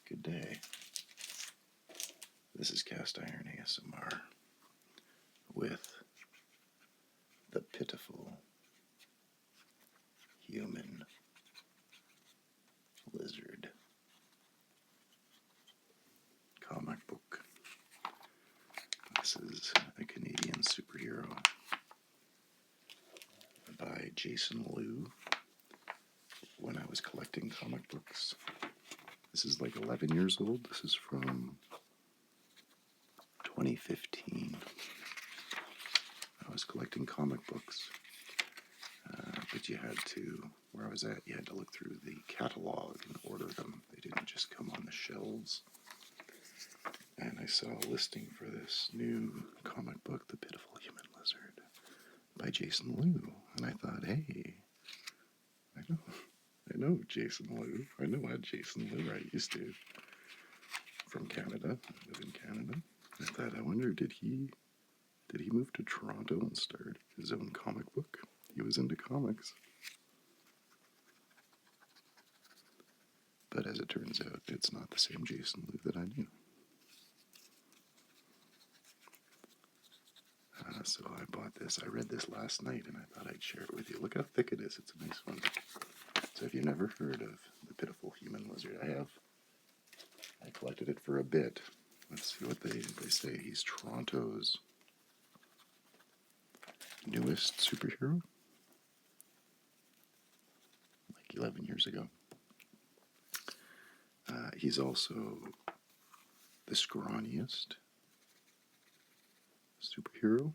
Good day. This is Cast Iron ASMR with the Pitiful Human-Lizard comic book. This is a Canadian superhero by Jason Liu. When I was collecting comic books, this is like 11 years old. This is from 2015. I was collecting comic books, but you had to, where I was at, you had to look through the catalog and order them. They didn't just come on the shelves. And I saw a listing for this new comic book, The Pitiful Human-Lizard, by Jason Liu. And I thought, hey, I know Jason Liu. I know a Jason Liu. I used to, from Canada. I live in Canada. I thought, I wonder, did he move to Toronto and start his own comic book? He was into comics. But as it turns out, it's not the same Jason Liu that I knew. So I bought this. I read this last night, and I thought I'd share it with you. Look how thick it is. It's a nice one. So if you've never heard of The Pitiful Human-Lizard, I collected it for a bit. Let's see what they say. He's Toronto's newest superhero. Like 11 years ago. He's also the scrawniest superhero.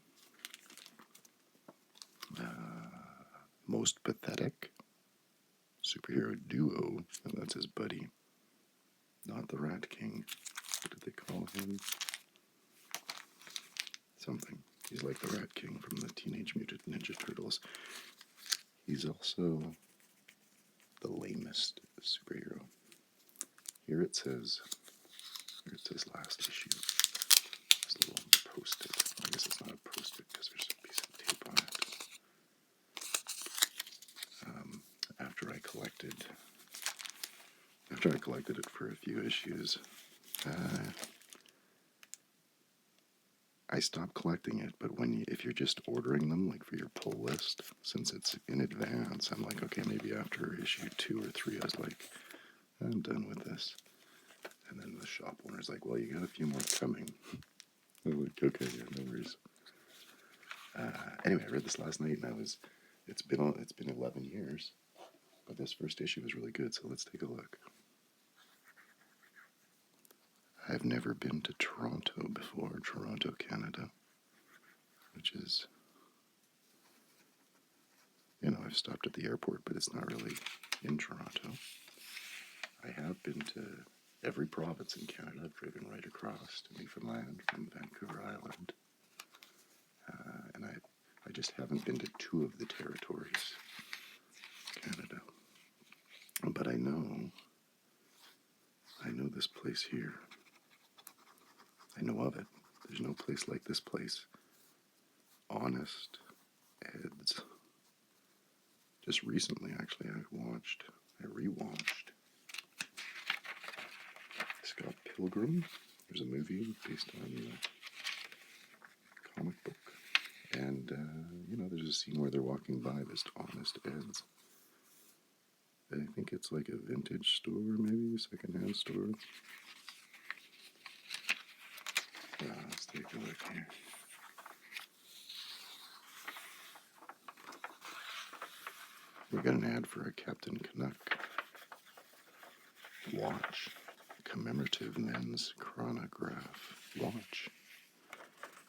Most pathetic superhero duo, and that's his buddy. Not the Rat King. What did they call him? Something. He's like the Rat King from the Teenage Mutant Ninja Turtles. He's also the lamest superhero. Here it says last issue. This little post-it. I guess it's not a post-it because there's a piece of tape on it. After I collected it for a few issues, I stopped collecting it. But if you're just ordering them, like for your pull list, since it's in advance, I'm like, okay, maybe after issue 2 or 3, I was like, I'm done with this. And then the shop owner's like, well, you got a few more coming. I was like, okay, yeah, no worries. Anyway, I read this last night, and it's been 11 years, but this first issue was really good, so let's take a look. I've never been to Toronto before, Toronto, Canada, which is, I've stopped at the airport, but it's not really in Toronto. I have been to every province in Canada. I've driven right across to Newfoundland from Vancouver Island. And I just haven't been to 2 of the territories, Canada. But I know this place here. I know of it. There's no place like this place. Honest Ed's. Just recently, actually, I rewatched Scott Pilgrim. There's a movie based on a comic book. And, there's a scene where they're walking by this Honest Ed's. I think it's like a vintage store, maybe, secondhand store. Let's take a look here. We got an ad for a Captain Canuck watch. Commemorative men's chronograph watch.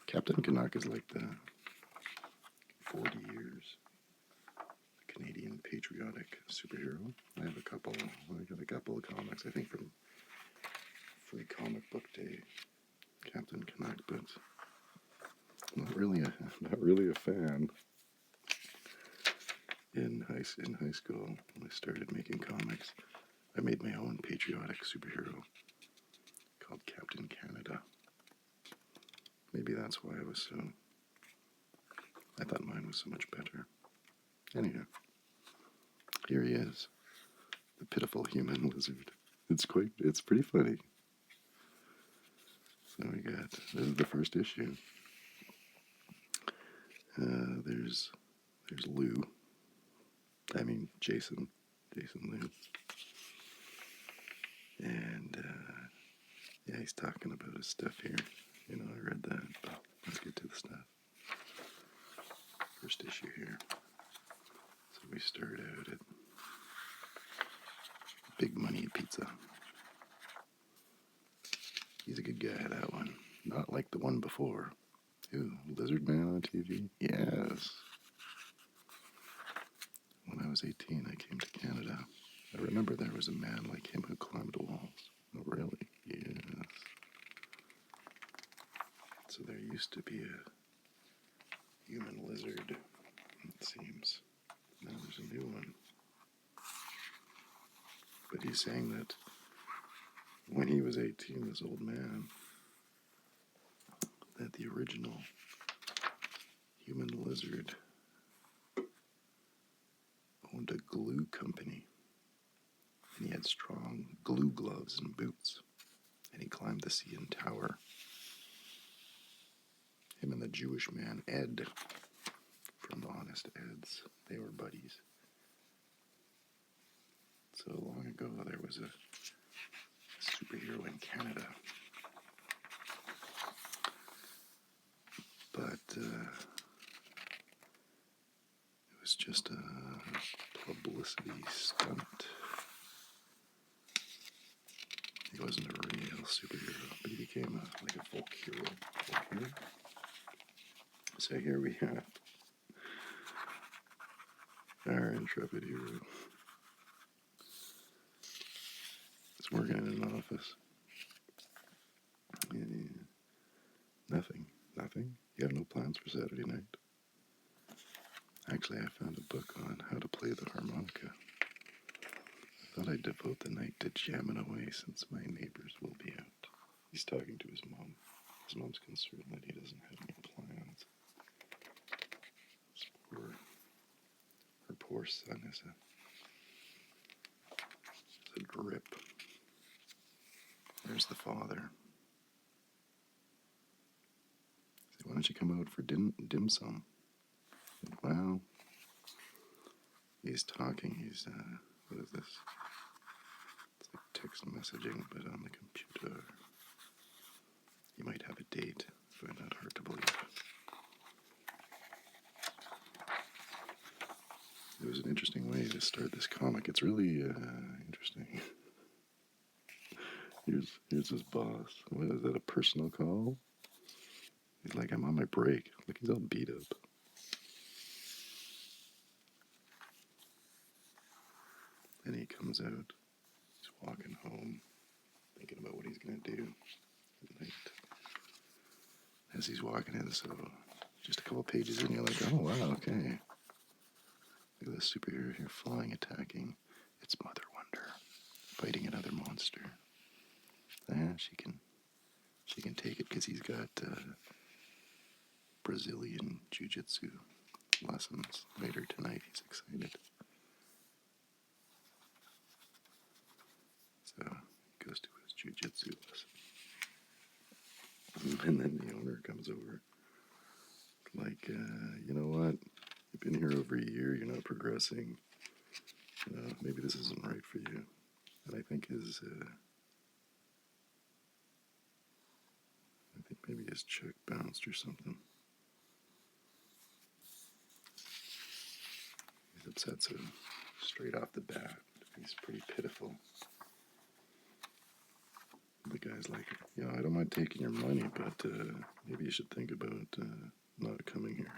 Captain Canuck is like the 40 years Canadian patriotic superhero. I got a couple of comics, I think, from Free Comic Book Day. Captain Canuck, but not really a fan. In high school, when I started making comics, I made my own patriotic superhero called Captain Canada. Maybe that's why I thought mine was so much better. Anyhow, here he is, the Pitiful Human-Lizard. It's pretty funny. So this is the first issue. There's Lou. I mean, Jason Lou. And, yeah, he's talking about his stuff here. You know, I read that, but let's get to the stuff. First issue here. So we start out at Big Money Pizza. He's a good guy, that one. Not like the one before. Ooh, Lizard Man on TV? Yes. When I was 18, I came to Canada. I remember there was a man like him who climbed walls. Oh, really? Yes. So there used to be a human-lizard, it seems. Now there's a new one. But he's saying that when he was 18, this old man, that the original human-lizard owned a glue company. And he had strong glue gloves and boots. And he climbed the CN Tower. Him and the Jewish man, Ed, from the Honest Eds, they were buddies. So long ago, there was a superhero in Canada. But it was just a publicity stunt. He wasn't a real superhero, but he became like a folk hero. So here we have our intrepid hero. He's working in an office. Nothing. You have no plans for Saturday night? Actually, I found a book on how to play the harmonica. I thought I'd devote the night to jamming away since my neighbors will be out. He's talking to his mom. His mom's concerned that he doesn't have any plans. Her poor son is a drip. There's the father. Why don't you come out for dim sum? Well, he's talking. What is this? It's like text messaging, but on the computer. You might have a date. I find that hard to believe. It was an interesting way to start this comic. It's really interesting. Here's his boss. What is that, a personal call? He's like, I'm on my break. Look, he's all beat up. Then he comes out. He's walking home, thinking about what he's going to do at night. As he's walking in, so just a couple pages in, you're like, oh, wow, okay. Look at this superhero here, flying, attacking. It's Mother Wonder, fighting another monster. She can take it because he's got Brazilian jiu-jitsu lessons later tonight. He's excited. So he goes to his jiu-jitsu lesson. And then the owner comes over. Like, you know what? You've been here over a year. You're not progressing. Maybe this isn't right for you. And I think maybe his check bounced or something. He's upset, so straight off the bat, he's pretty pitiful. The guy's like, I don't mind taking your money, but maybe you should think about not coming here.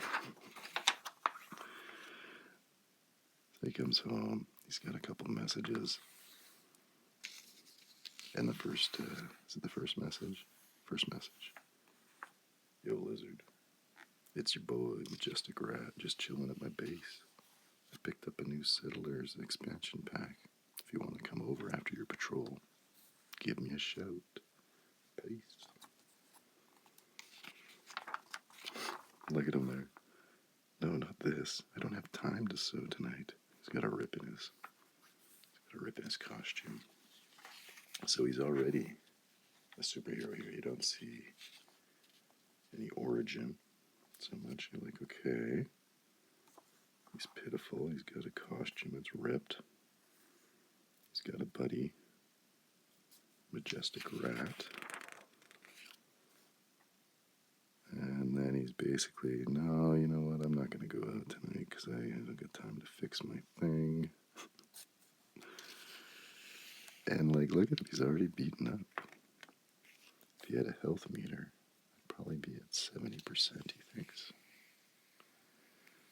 So he comes home. He's got a couple messages. And the first, is it the first message? First message. Yo, Lizard. It's your boy, Majestic Rat, just chilling at my base. I picked up a new Settlers expansion pack. If you want to come over after your patrol, give me a shout. Peace. Look at him there. No, not this. I don't have time to sew tonight. He's got a rip in his costume. So he's already a superhero here. You don't see any origin so much. You're like, okay, he's pitiful. He's got a costume that's ripped. He's got a buddy, majestic rat. And then he's basically, no, you know what, I'm not going to go out tonight because I haven't got time to fix my thing. And, like, look at him, he's already beaten up. If he had a health meter, I'd probably be at 70%, he thinks.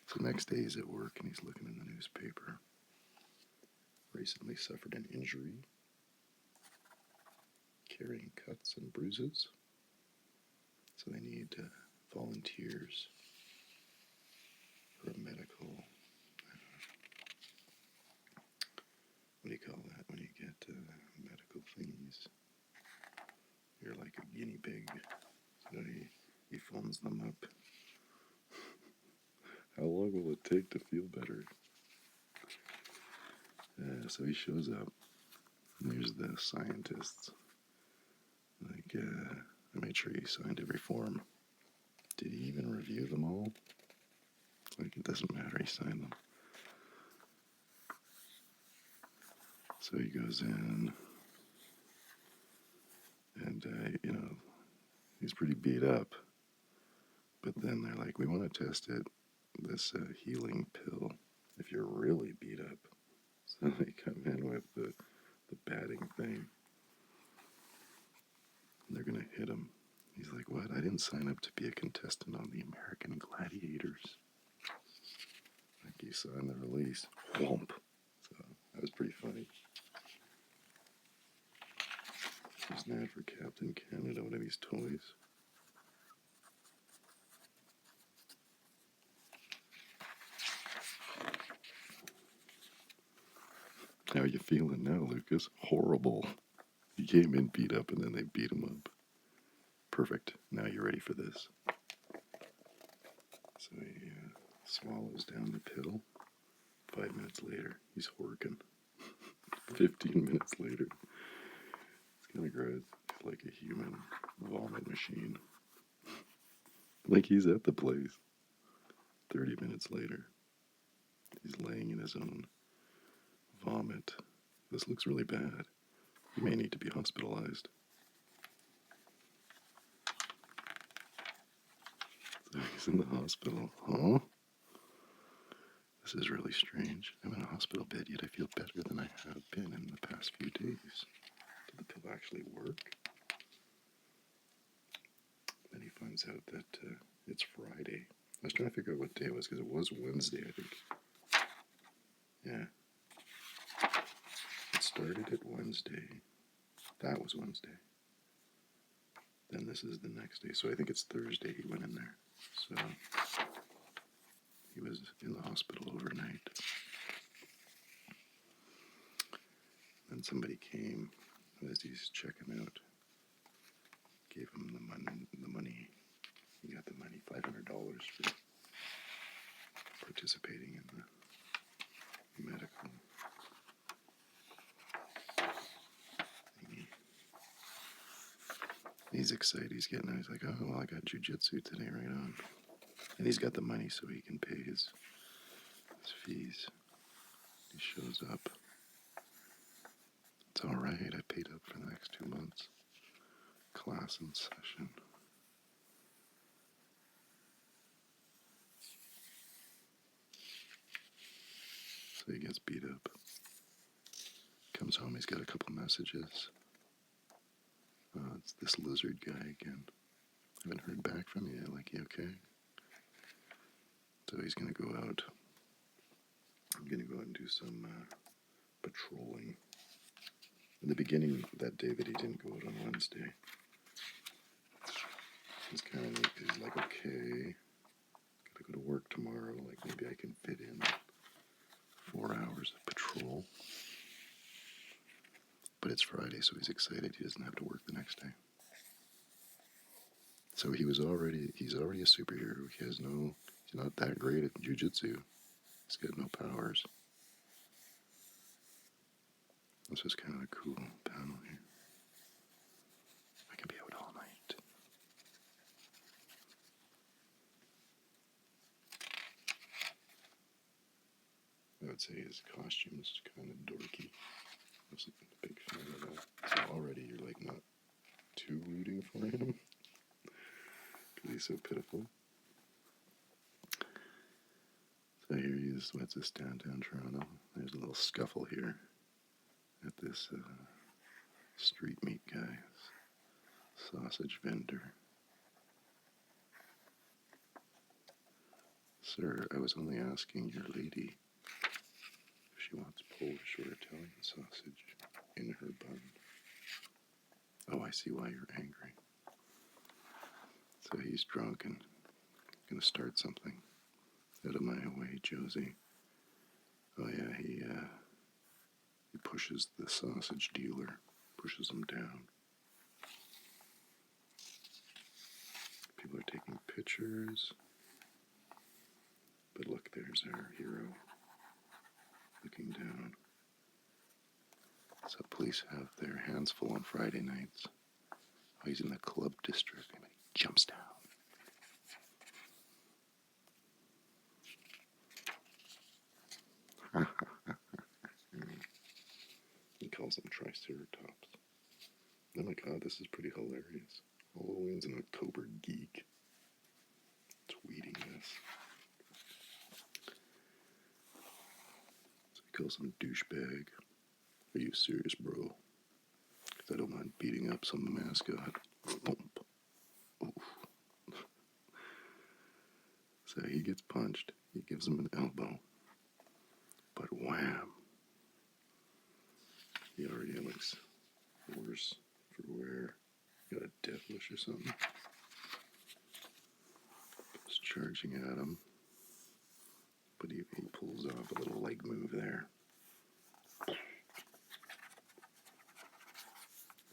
So next day he's at work and he's looking in the newspaper. Recently suffered an injury, carrying cuts and bruises. So they need volunteers for a medical, what do you call that when you get medical thingies? You're like a guinea pig. So he phones them up. How long will it take to feel better? So he shows up. And there's the scientists. Like, I made sure he signed every form. Did he even review them all? Like, it doesn't matter, he signed them. So he goes in, and, he's pretty beat up. But then they're like, we want to test it, this healing pill, if you're really beat up. So they come in with the batting thing. And they're going to hit him. He's like, what? I didn't sign up to be a contestant on the American Gladiators. Like, he signed the release. Whomp. So that was pretty funny. Here's an ad for Captain Canada, one of these toys. How are you feeling now, Lucas? Horrible. He came in beat up and then they beat him up. Perfect. Now you're ready for this. So he swallows down the pill. 5 minutes later, he's horking. 15 minutes later, it's kind of gross. It's like a human vomit machine. Like he's at the place. 30 minutes later, he's laying in his own vomit. This looks really bad. He may need to be hospitalized. So he's in the hospital. Huh? This is really strange. I'm in a hospital bed, yet I feel better than I have been in the past few days. Did the pill actually work? Then he finds out that it's Friday. I was trying to figure out what day it was because it was Wednesday, I think. Yeah. It started at Wednesday. That was Wednesday. Then this is the next day. So I think it's Thursday he went in there. So he was in the hospital overnight. Then somebody came as he's checking out. Gave him the money. He got the money, $500 for participating in the medical thingy. He's excited. He's getting out. He's like, oh, well, I got jujitsu today, right on. And he's got the money so he can pay his fees. He shows up. It's all right. I paid up for the next 2 months. Class in session. So he gets beat up. Comes home. He's got a couple messages. It's this lizard guy again. Haven't heard back from you. Like, you okay? So he's going to go out. I'm going to go out and do some patrolling. In the beginning, that day that he didn't go out on Wednesday, he's kind of neat. He's like, okay, gotta go to work tomorrow. Like, maybe I can fit in 4 hours of patrol. But it's Friday, so he's excited. He doesn't have to work the next day. So he's already a superhero. He's not that great at jujitsu. He's got no powers. This is kind of a cool panel here. say his costume's kind of dorky. I was a big fan of that. So already you're like not too rooting for him because he's so pitiful. So here he is. What's this, downtown Toronto? There's a little scuffle here at this street meat guy, sausage vendor. Sir, I was only asking your lady if she wants Polish or Italian sausage in her bun. Oh, I see why you're angry. So he's drunk and gonna start something. Out of my way, Josie. Oh yeah, he pushes the sausage dealer, pushes him down. People are taking pictures. But look, there's our hero looking down. So police have their hands full on Friday nights. Oh, he's in the club district and he jumps down. He calls them triceratops. Oh my god, this is pretty hilarious. Halloween's an October geek. Tweeting this. So he calls him douchebag. Are you serious, bro? Because I don't mind beating up some mascot. Thump. Oof. So he gets punched. He gives him an elbow. But wham. He already looks worse for wear. Got a devilish or something. He's charging at him. But he pulls off a little leg move there.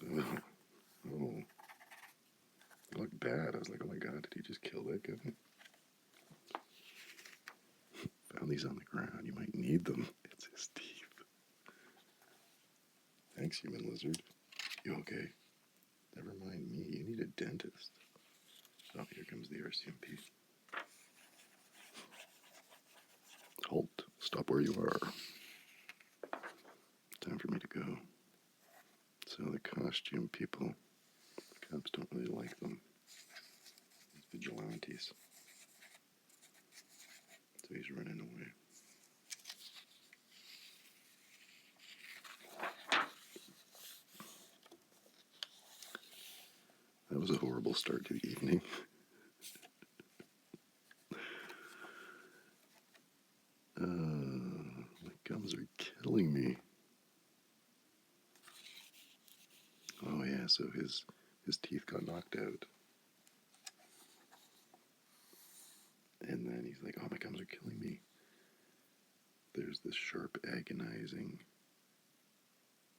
Oh. It looked bad. I was like, oh my god, did he just kill that guy? Found these on the ground. You might need them. It's his teeth. Thanks, Human-Lizard. You okay? Never mind me. You need a dentist. Oh, here comes the RCMP. Halt. Stop where you are. Time for me to go. So the costume people, the cops don't really like them. These vigilantes. So he's running away. That was a horrible start to the evening. My gums are killing me. Oh yeah, so his teeth got knocked out. And then he's like, oh, my gums are killing me. There's this sharp, agonizing,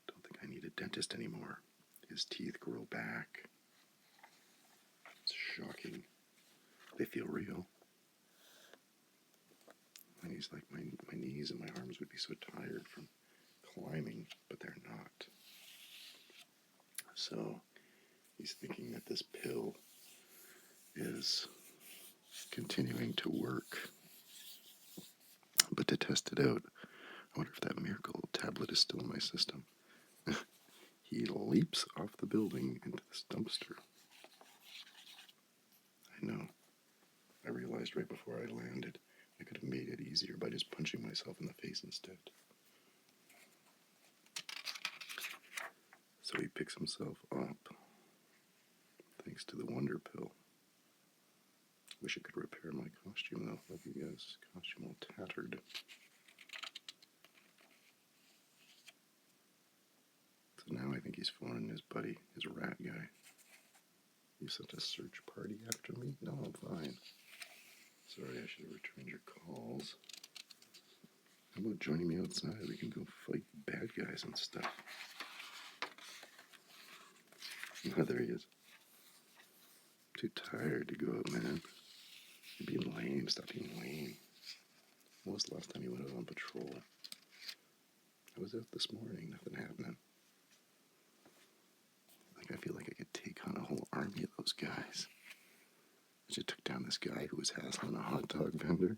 don't think I need a dentist anymore. His teeth grow back. It's shocking. They feel real. And he's like, my knees and my arms would be so tired from climbing, but they're not. So he's thinking that this pill is continuing to work. But to test it out, I wonder if that miracle tablet is still in my system. He leaps off the building into this dumpster. I know. I realized right before I landed, I could have made it easier by just punching myself in the face instead. So he picks himself up, thanks to the wonder pill. Wish I could repair my costume though. Look at his costume all tattered. So now I think he's phoning his buddy, his rat guy. You sent a search party after me? No, I'm fine. Sorry, I should have returned your calls. How about joining me outside? We can go fight bad guys and stuff. Oh, there he is. Too tired to go out, man. You're being lame. Stop being lame. When was the last time you went out on patrol? I was out this morning. Nothing happening. I feel like I could take on a whole army of those guys. I just took down this guy who was hassling a hot dog vendor.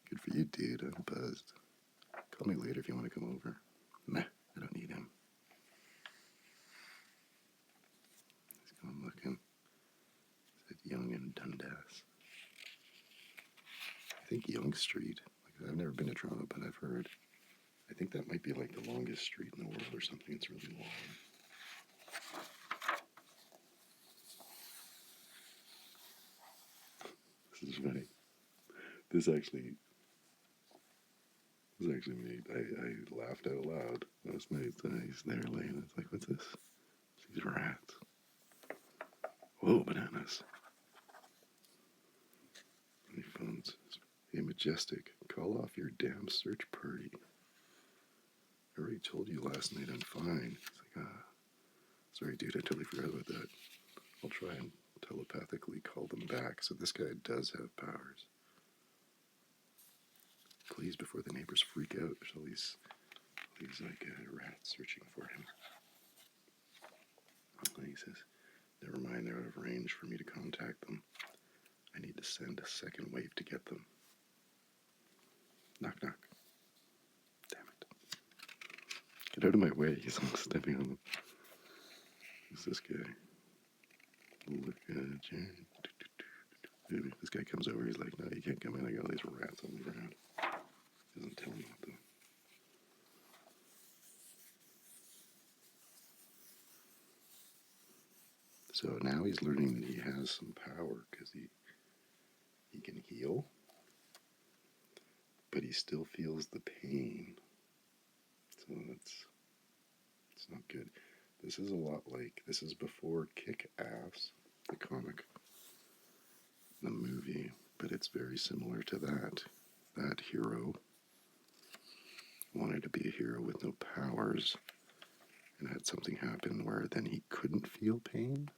Good for you, dude. I'm buzzed. Call me later if you want to come over. Meh, I don't need him. He's going looking. Is it Yonge and Dundas? I think Yonge Street. Like, I've never been to Toronto, but I've heard. I think that might be like the longest street in the world or something. It's really long. This is funny. This actually made, I laughed out loud last night. He's there laying. It's like, what's this? These rats. Whoa, bananas. Any phones? Hey, Majestic, call off your damn search party. I already told you last night I'm fine. It's like, sorry, dude, I totally forgot about that. I'll try and telepathically call them back. So this guy does have powers. Please, before the neighbors freak out, there's all these like rats searching for him. And he says, never mind, they're out of range for me to contact them. I need to send a second wave to get them. Knock, knock. Damn it. Get out of my way. He's almost stepping on them. Who's this guy? Look at you. This guy comes over. He's like, no, you can't come in. I got all these rats on the ground. He doesn't tell me what though. So now he's learning that he has some power because he can heal, but he still feels the pain. So it's not good. This is a lot like, this is before Kick-Ass, the comic, the movie, but it's very similar to that. That hero wanted to be a hero with no powers and had something happen where then he couldn't feel pain.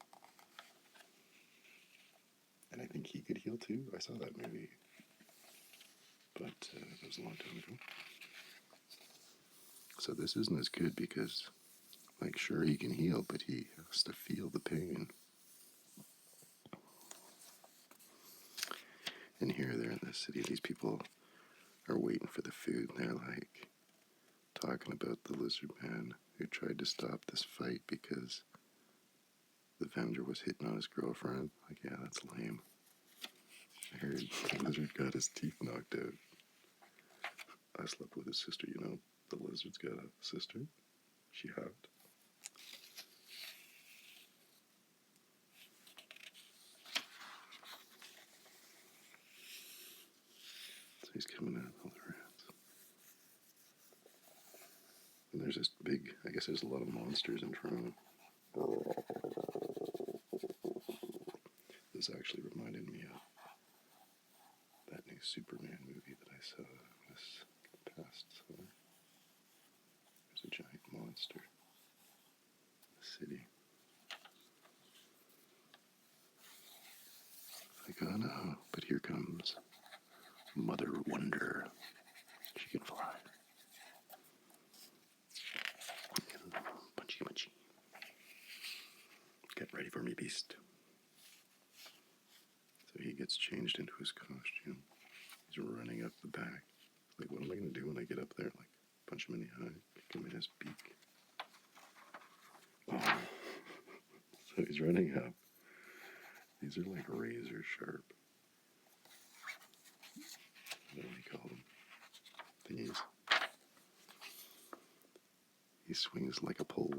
And I think he could heal too. I saw that movie, but that was a long time ago. So this isn't as good because, like, sure, he can heal, but he has to feel the pain. And here they're in the city, these people are waiting for the food, and they're like talking about the lizard man who tried to stop this fight because the vendor was hitting on his girlfriend. Like, yeah, that's lame. I heard the lizard got his teeth knocked out. I slept with his sister, you know. The lizard's got a sister. She had. So he's coming in, all the rats. And there's this big, I guess there's a lot of monsters in Toronto. This actually reminded me of that new Superman movie that I saw this past summer. There's a giant monster in the city. Like, oh no, but here comes Mother Wonder. She can fly. And punchy punchy. Get ready for me, beast. So he gets changed into his costume. He's running up the back. Like, what am I going to do when I get up there? Like, punch him in the eye, kick him in his beak. Oh. So he's running up. These are like razor sharp. What do we call them? Thingies. He swings like a pole,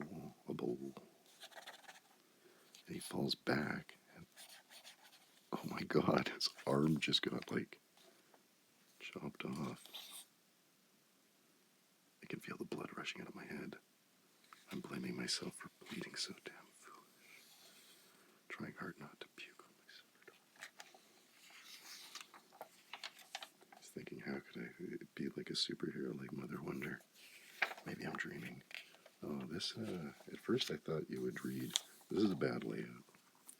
a bowl. And he falls back. And, oh my God, his arm just got like chopped off. I can feel the blood rushing out of my head. I'm blaming myself for bleeding so damn foolish. Trying hard not to puke on myself. I was thinking, how could I be like a superhero like Mother Wonder? Maybe I'm dreaming. Oh, this, at first I thought you would read, this is a bad layout.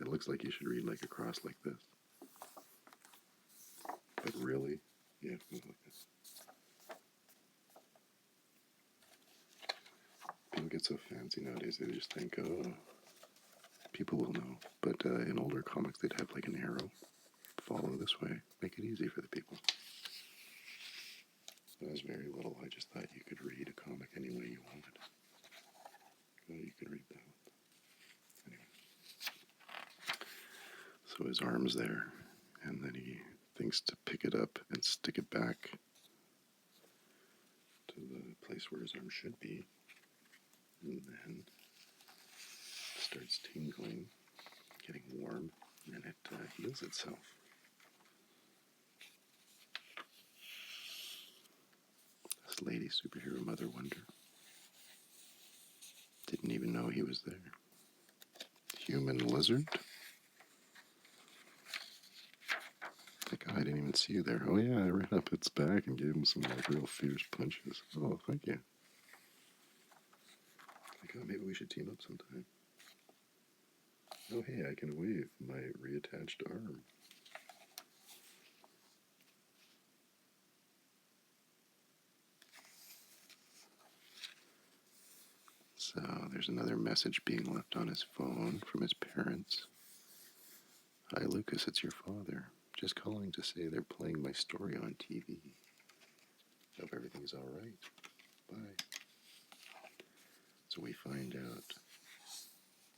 It looks like you should read like across like this. But really, you have to go like this. People get so fancy nowadays, they just think, oh, people will know. But in older comics, they'd have like an arrow. Follow this way. Make it easy for the people. When I was very little, I just thought you could read a comic any way you wanted. Oh, you could read that. Anyway. So his arm's there, and then he thinks to pick it up and stick it back to the place where his arm should be, and then it starts tingling, getting warm, and it heals itself. This lady superhero Mother Wonder didn't even know he was there. Human-Lizard? Like, I didn't even see you there. Oh yeah, I ran up its back and gave him some like real fierce punches. Oh, thank you. Like, oh, maybe we should team up sometime. Oh hey, I can wave my reattached arm. So there's another message being left on his phone from his parents. Hi Lucas, it's your father. Just calling to say they're playing my story on TV. Hope everything's alright. Bye. So we find out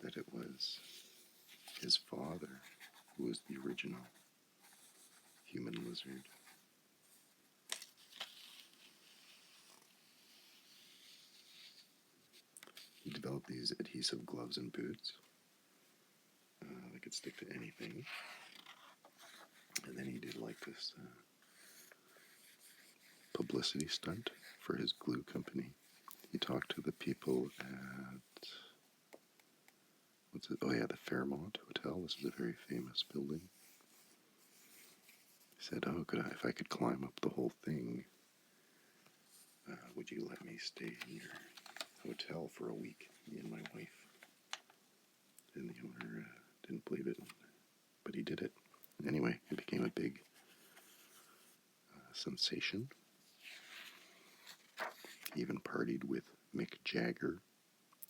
that it was his father who was the original Human-Lizard. He developed these adhesive gloves and boots that could stick to anything. And then he did like this publicity stunt for his glue company. He talked to the people at, the Fairmont Hotel. This is a very famous building. He said, oh, if I could climb up the whole thing, would you let me stay in your hotel for a week, me and my wife? And the owner didn't believe it, but he did it. Anyway, it became a big sensation. He even partied with Mick Jagger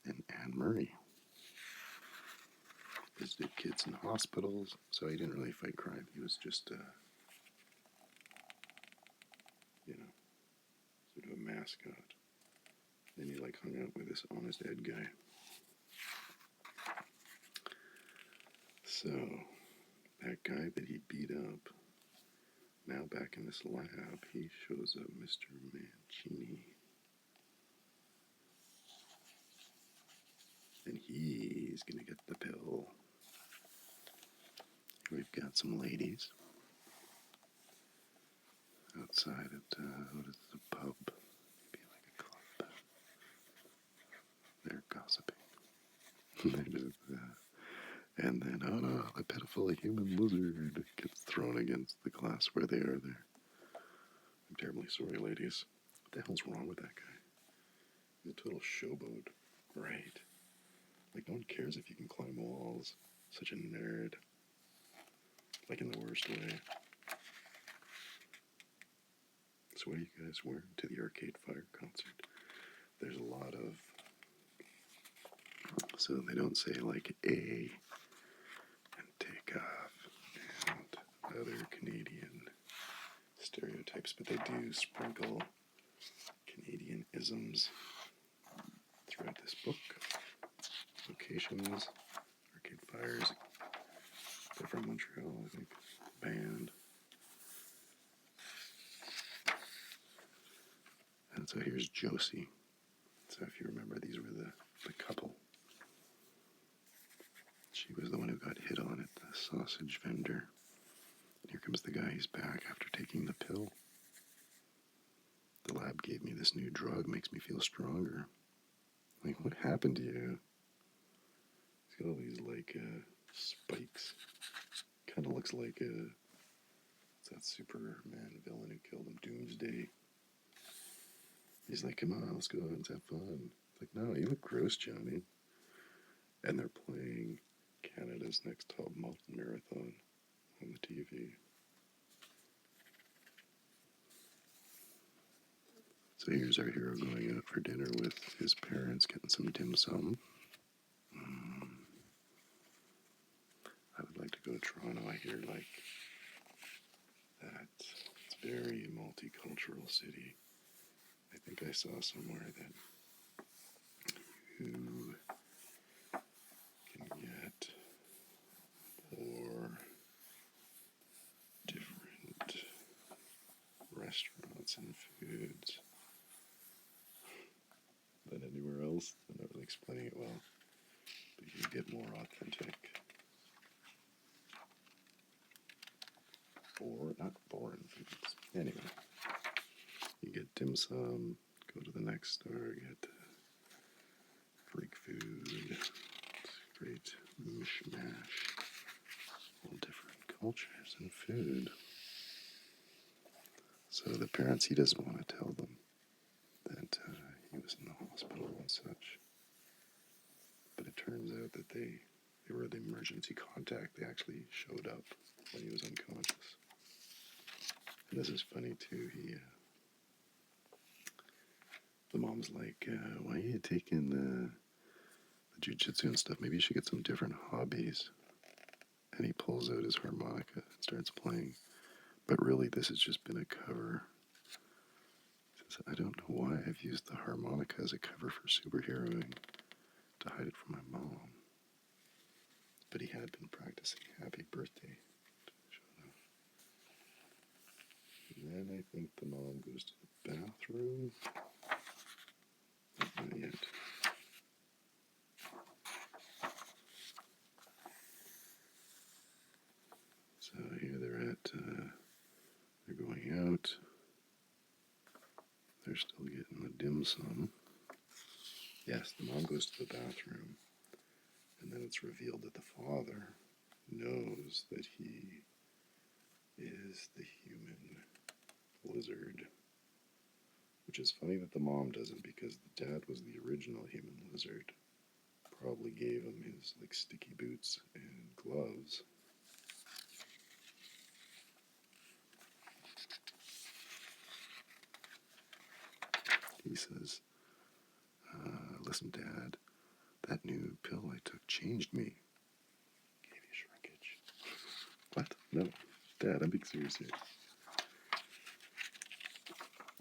and Anne Murray. Visited kids in hospitals, so he didn't really fight crime. He was just, sort of a mascot. Then he hung out with this Honest Ed guy. So that guy that he beat up, now back in this lab, he shows up, Mr. Mancini. And he's gonna get the pill. We've got some ladies outside at, what is it, a pub? Maybe like a club. They're gossiping. And then, oh no, the pitiful human-lizard gets thrown against the glass where they are there. I'm terribly sorry, ladies. What the hell's wrong with that guy? He's a total showboat. Right. Like, no one cares if you can climb walls. Such a nerd. Like, in the worst way. So what are you guys wearing to the Arcade Fire concert? There's a lot of... So they don't say, like, A and take off and other Canadian stereotypes, but they do sprinkle Canadian isms throughout this book. Locations, Arcade Fires, they're from Montreal, I think, band. And so here's Josie. So if you remember, these were the couple. She was the one who got hit on at the sausage vendor. And here comes the guy, he's back after taking the pill. The lab gave me this new drug, makes me feel stronger. Like, what happened to you? He's got all these, spikes. Kind of looks like it's that Superman villain who killed him, Doomsday. He's like, come on, let's go out and have fun. It's like, no, you look gross, Johnny. And they're playing Canada's Next Top Model Marathon on the TV. So here's our hero going out for dinner with his parents, getting some dim sum. I would like to go to Toronto. I hear, that it's a very multicultural city. I think I saw somewhere that you can get 4 different restaurants and foods than anywhere else. I'm not really explaining it well, but you get more authentic or not foreign foods. Anyway, you get dim sum, go to the next store, get Greek food, great mishmash, all different cultures and food. So the parents, he doesn't want to tell them that he was in the hospital and such. But it turns out that they were the emergency contact. They actually showed up when he was unconscious. And this is funny too. The mom's like, why are you taking the jiu-jitsu and stuff? Maybe you should get some different hobbies. And he pulls out his harmonica and starts playing. But really, this has just been a cover. He says, I don't know why I've used the harmonica as a cover for superheroing to hide it from my mom. But he had been practicing Happy Birthday. And then I think the mom goes to the bathroom. Not yet. So here they're going out. They're still getting the dim sum. Yes, the mom goes to the bathroom. And then it's revealed that the father knows that he is the human-lizard. Which is funny that the mom doesn't, because the dad was the original human-lizard. Probably gave him his sticky boots and gloves. He says, listen, Dad, that new pill I took changed me. Gave you shrinkage. What? No. Dad, I'm being serious here.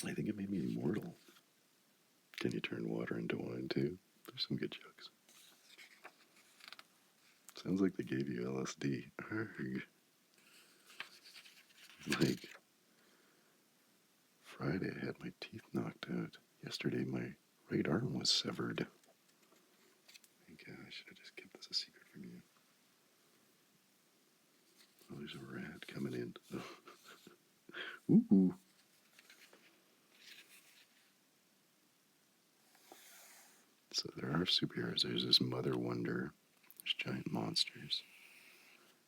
I think it made me immortal. Can you turn water into wine too? There's some good jokes. Sounds like they gave you LSD. Arrgh. Like, Friday I had my teeth knocked out. Yesterday my right arm was severed. I think I should have just kept this a secret from you. Oh, there's a rat coming in. Ooh. So there are superheroes. There's this Mother Wonder. There's giant monsters.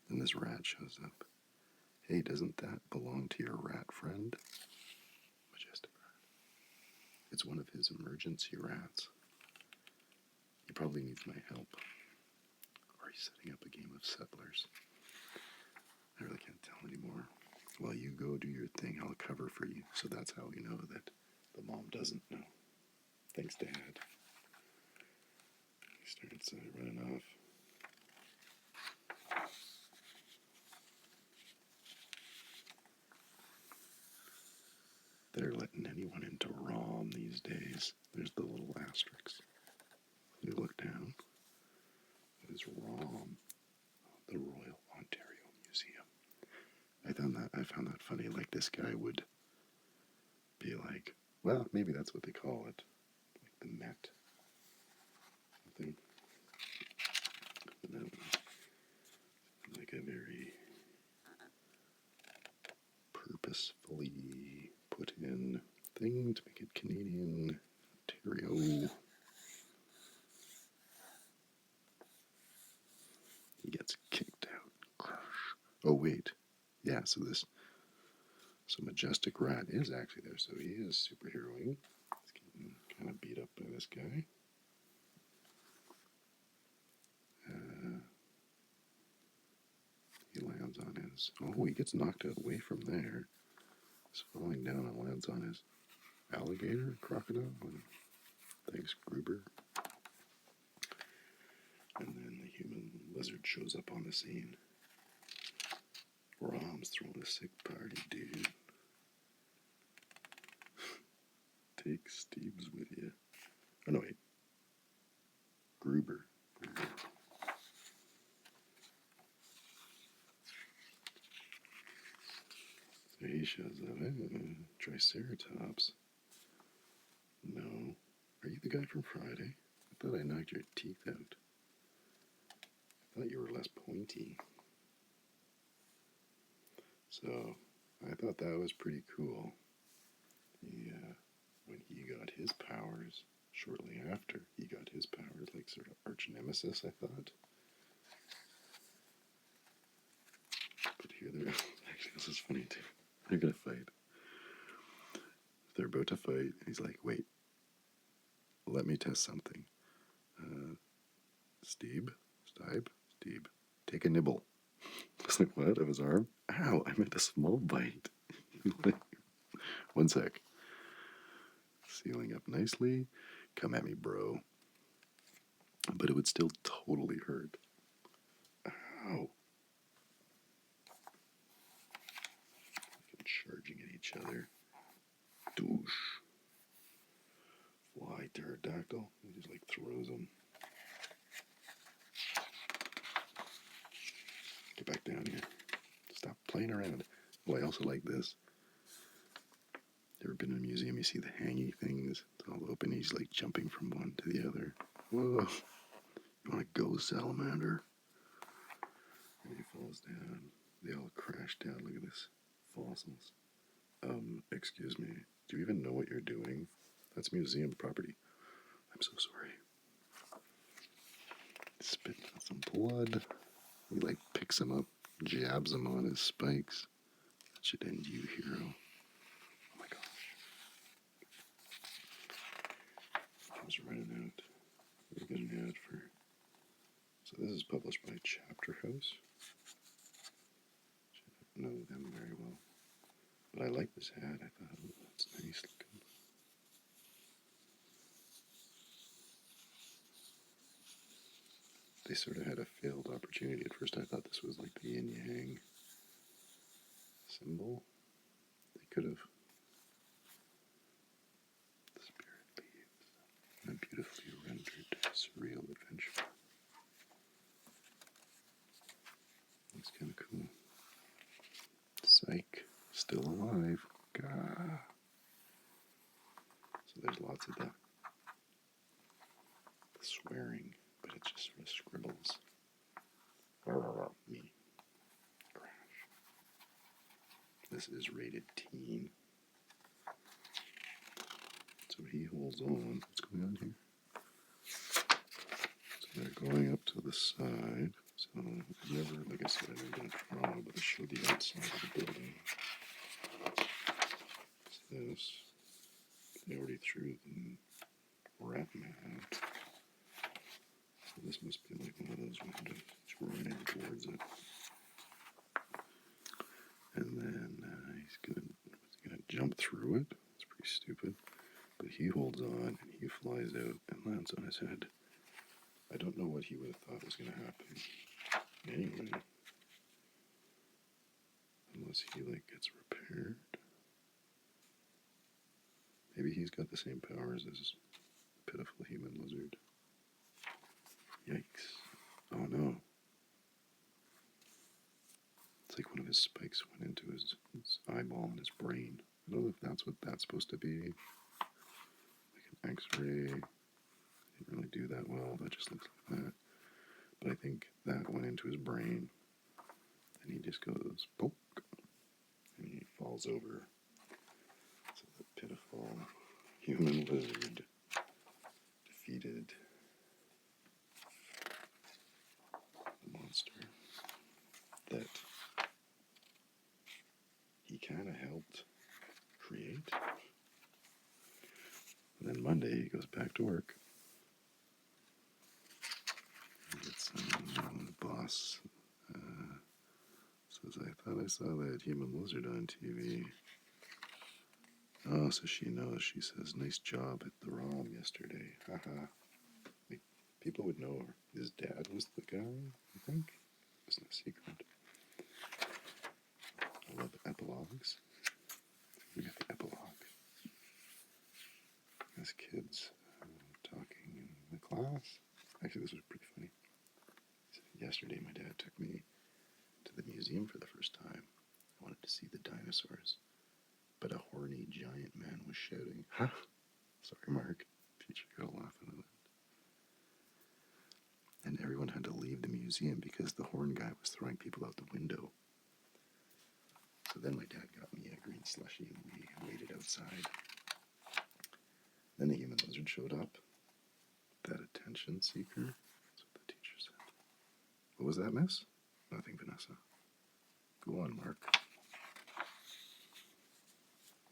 Then this rat shows up. Hey, doesn't that belong to your rat friend? Majestic rat. It's one of his emergency rats. He probably needs my help. Or he's setting up a game of settlers. I really can't tell anymore. Well, you go do your thing. I'll cover for you. So that's how we know that the mom doesn't know. Thanks, Dad. He starts running off. They're letting anyone into ROM these days. There's the little asterisks. You look down. It is ROM, the Royal Ontario Museum. I found that funny. Like, this guy would be like, well, maybe that's what they call it, like the Met, something. But that was like a very purposefully put in thing to make it Canadian, Ontario. He gets kicked out. Crush. Oh wait, yeah. So Majestic Rat is actually there. So he is superheroing. He's getting kind of beat up by this guy. He lands on his. Oh, he gets knocked out away from there. He's falling down and lands on his alligator, crocodile, and thanks, Gruber. And then the human-lizard shows up on the scene. Rom's throwing a sick party, dude. Take Steve's with you. Oh, no, wait. Gruber. So he shows up. Hey, Triceratops. No. Are you the guy from Friday? I thought I knocked your teeth out. I thought you were less pointy. So, I thought that was pretty cool. When he got his powers, shortly after he got his powers, like sort of arch nemesis, I thought. But here they're, actually this is funny too. They're gonna fight. They're about to fight, and he's like, wait, let me test something. Steve, take a nibble. I was like, what? Of his arm? Ow, I meant a small bite. One sec. Sealing up nicely. Come at me, bro. But it would still totally hurt. Ow. Charging at each other. Douche. Fly pterodactyl. He just like throws them. Get back down here. Stop playing around. Oh, I also like this. Ever been in a museum? You see the hanging things. It's all open. He's like jumping from one to the other. Whoa. You want to go, salamander? And he falls down. They all crash down. Look at this. Fossils. Excuse me. Do you even know what you're doing? That's museum property. I'm so sorry. Spitting out some blood. He like picks him up, jabs him on his spikes. That should end you, hero. Oh my gosh. I was running out. We're getting an ad for. So this is published by Chapter House. Should know them very well. But I like this ad. I thought, oh, that's nice looking. They sort of had a failed opportunity. At first I thought this was like the yin-yang symbol. They could have. The spirit leaves. A beautifully rendered surreal adventure. That's kind of cool. Psych. Still alive. Gah. So there's lots of the swearing, but it just sort of scribbles. Me. Crash. This is rated teen. So he holds on. What's going on here? So they're going up to the side. So I've never, like I said, I've never been to Toronto, but I showed the outside of the building. What's this? They already threw the rat mat. So this must be like one of those windows. It's running towards it. And then he's gonna jump through it. It's pretty stupid. But he holds on and he flies out and lands on his head. I don't know what he would have thought was gonna happen. Anyway. Unless he like gets repaired. Maybe he's got the same powers as Pitiful Human-Lizard. Yikes. Oh no. It's like one of his spikes went into his eyeball and his brain. I don't know if that's what that's supposed to be. Like an X-ray. Didn't really do that well. That just looks like that. But I think that went into his brain. And he just goes, poke. And he falls over. So the Pitiful Human-Lizard defeated the monster that he kind of helped create. And then Monday he goes back to work. And gets the boss says, I thought I saw that human-lizard on TV. Oh, so she knows. She says, nice job at the ROM yesterday. Haha. Like, people would know her. His dad was the guy, I think. It's no secret. I love epilogues. We got the epilogue. Actually, this was pretty funny. Yesterday, my dad took me to the museum for the first time. I wanted to see the dinosaurs, but a horny giant man was shouting, "Ha! Sorry, Mark." Teacher got laughing at it. And everyone had to leave the museum because the horn guy was throwing people out the window. So then my dad got me a green slushie and we waited outside. Then the human lizard showed up. That attention seeker. That's what the teacher said. What was that, miss? Nothing, Vanessa. Go on, Mark.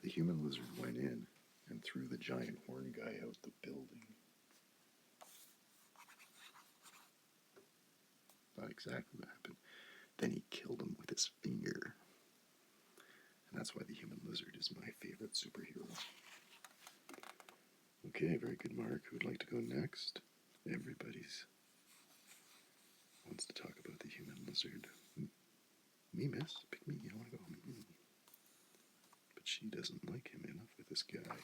The human lizard went in and threw the giant horn guy out the building. Not exactly what happened. Then he killed him with his finger. And that's why the human lizard is my favorite superhero. Okay, very good, Mark. Who would like to go next? Everybody's wants to talk about the human lizard. Me, miss. Pick me. I want to go. But she doesn't like him enough with this guy.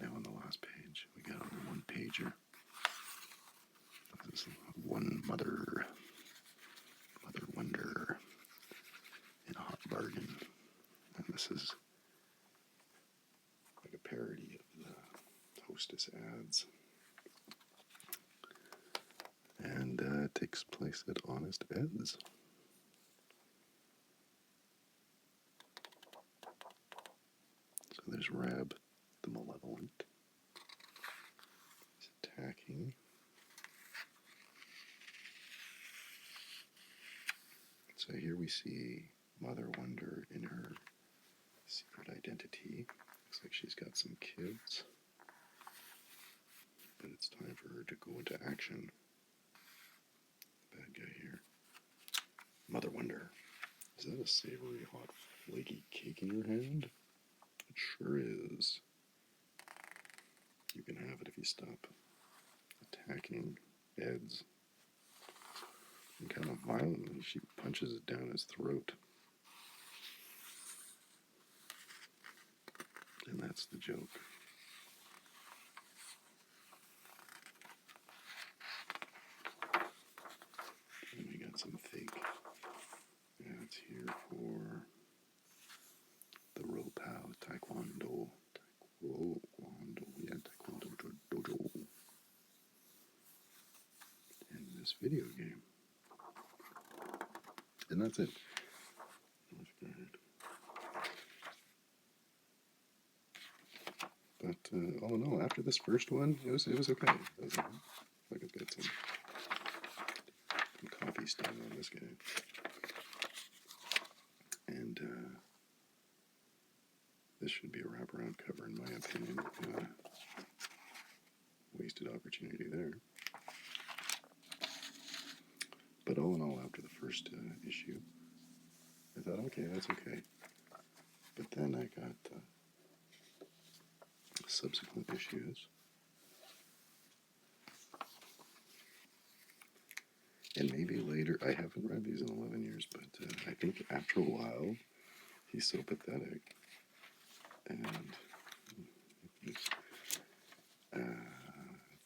Now on the last page, we got a one-pager. This is one mother wonder in a hot bargain. And this is like a parody of the Hostess ads. And it takes place at Honest Ed's. So there's Rab, the malevolent. He's attacking. So here we see Mother Wonder in her secret identity. Looks like she's got some kids. But it's time for her to go into action. Bad guy here. Mother Wonder. Is that a savory, hot, flaky cake in your hand? It sure is. You can have it if you stop attacking Ed's. And kind of violently, she punches it down his throat. And that's the joke. And we got some fake ads here for the Ropao Taekwondo. Taekwondo Dojo. In this video game. And that's it. But all in all, after this first one, it was okay. It was, like I've got some coffee stain on this guy. And this should be a wraparound cover, in my opinion. Wasted opportunity there. But all in all, after the first issue, I thought, okay, that's okay. But then I got subsequent issues. And maybe later, I haven't read these in 11 years, but I think after a while, he's so pathetic. And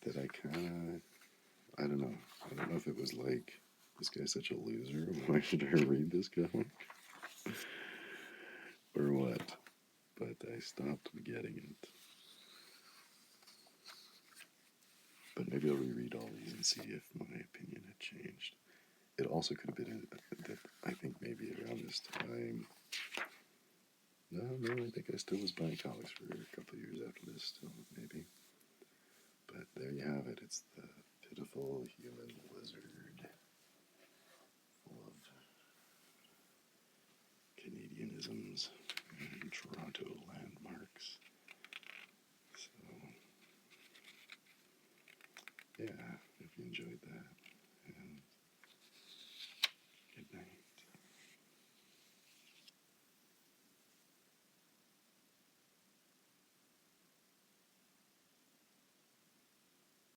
that I kind of, I don't know if it was like, this guy's such a loser, why should I read this comic? Or what? But I stopped getting it. But maybe I'll reread all these and see if my opinion had changed. It also could have been that I think maybe around this time. No, I think I still was buying comics for a couple of years after this, still, maybe. But there you have it. It's the Pitiful Human-Lizard, full of Canadianisms and Toronto landmarks. So, yeah, if you enjoyed that, and